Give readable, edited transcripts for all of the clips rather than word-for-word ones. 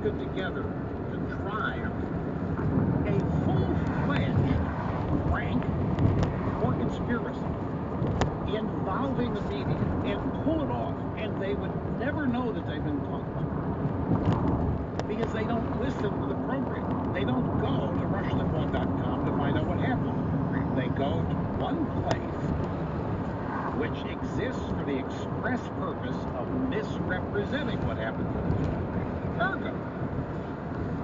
banded together to drive a full-fledged prank or conspiracy involving the media and pull it off, and they would never know that they've been punked because they don't listen to the program. They don't go to rushlimbaugh.com to find out what happened to the program. They go to one place which exists for the express purpose of misrepresenting what happened to the program. Ergo,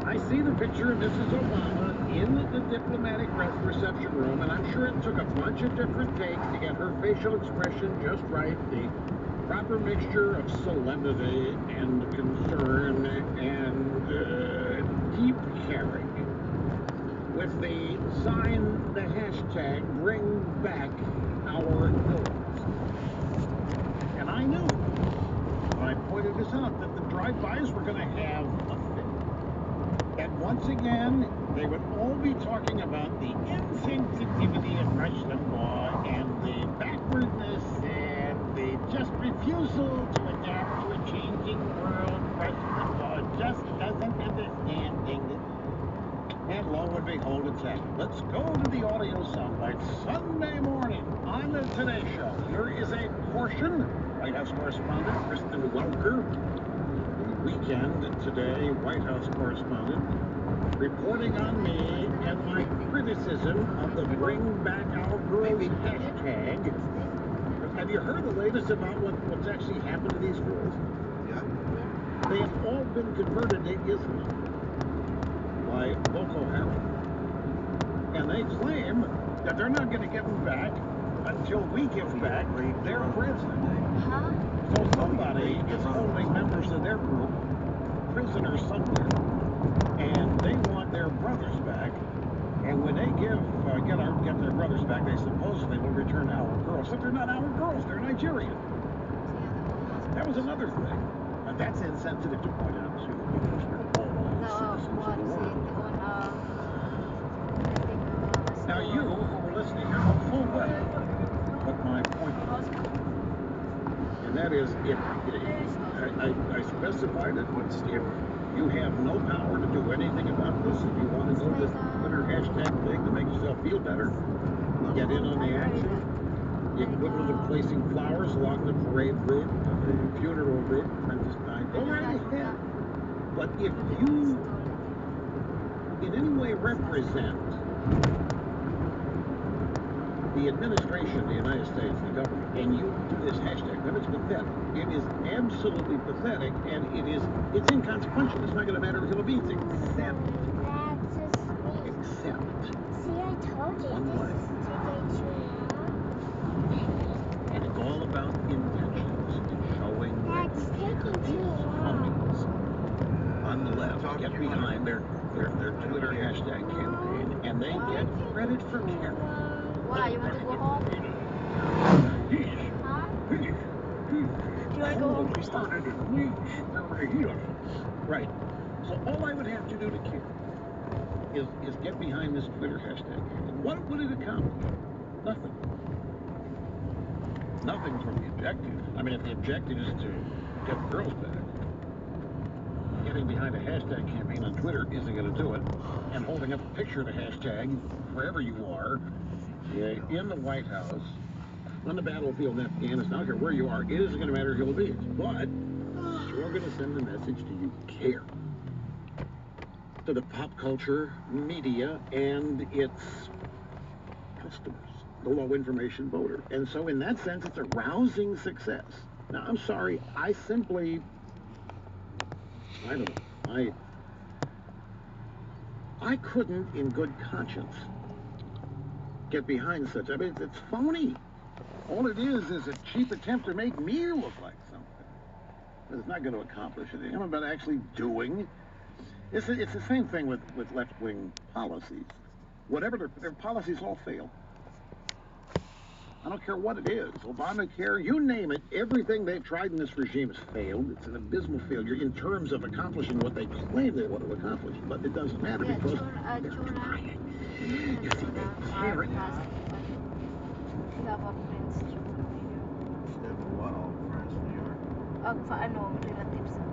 I see the picture of Mrs. Obama in the diplomatic reception room, and I'm sure it took a bunch of different takes to get her facial expression just right, the proper mixture of solemnity and concern and deep caring, with the sign, the hashtag, bring back our girls. And I knew, when I pointed this out, that the drive-bys were going to have a fit. And once again, they would all be talking about the insensitivity of Rush Limbaugh and the backwardness and the just refusal to adapt to a changing world. Rush Limbaugh just doesn't understand things. And lo and behold, it's happened. Let's go to the audio soundbite. Sunday morning on the Today Show. Here is a portion. White House correspondent Kristen Welker, Weekend Today White House correspondent, reporting on me and my criticism of the Bring Back Our Girls hashtag. Have you heard the latest about what's actually happened to these girls? Yeah. They have all been converted to Islam by Boko Haram. And they claim that they're not going to get them back until we give back their president. So somebody is holding members of their group prisoners somewhere, and they want their brothers back. And when they get their brothers back, they supposedly will return our girls. But they're not our girls; they're Nigerian. That was another thing. And that's insensitive to point out too, because we're all citizens of the world. Now you who are listening here know full well what my point is. And that is, if I specified it, if you have no power to do anything about this, if you want to go this Twitter hashtag thing to make yourself feel better, get in on the action, the equivalent of placing flowers along the parade route, the funeral route, Princess Di, go right ahead. But if you in any way represent the administration of the United States, the government, and you do this hashtag, then it's pathetic. It is absolutely pathetic, and it's inconsequential. It's not going to matter if it's except. See, I told you. One way. And it's all about intentions and showing That's taking too long. on the left get behind their Twitter hashtag campaign, and they get credit for caring. Why? You want to go home? Huh? Do you want to go home, Crystal? Right. So all I would have to do to care is get behind this Twitter hashtag. And what would it accomplish? Nothing. Nothing from the objective. I mean, if the objective is to get the girls back, getting behind a hashtag campaign on Twitter isn't going to do it. And holding up a picture of the hashtag, wherever you are, in the White House, on the battlefield in Afghanistan, I don't care where you are, it isn't going to matter who it is. But you're going to send the message to you care. To the pop culture, media, and its customers, the low information voter. And so in that sense, it's a rousing success. Now, I'm sorry, I don't know, I couldn't in good conscience get behind such. I mean, it's phony. All it is a cheap attempt to make me look like something. It's not going to accomplish anything. I'm about actually doing. It's the same thing with left-wing policies. Whatever their policies all fail. I don't care what it is. Obamacare, you name it. Everything they've tried in this regime has failed. It's an abysmal failure in terms of accomplishing what they claim they want to accomplish. But it doesn't matter because they're trying. You see, they care enough. You have a friends. What? All friends in New York? Relatives.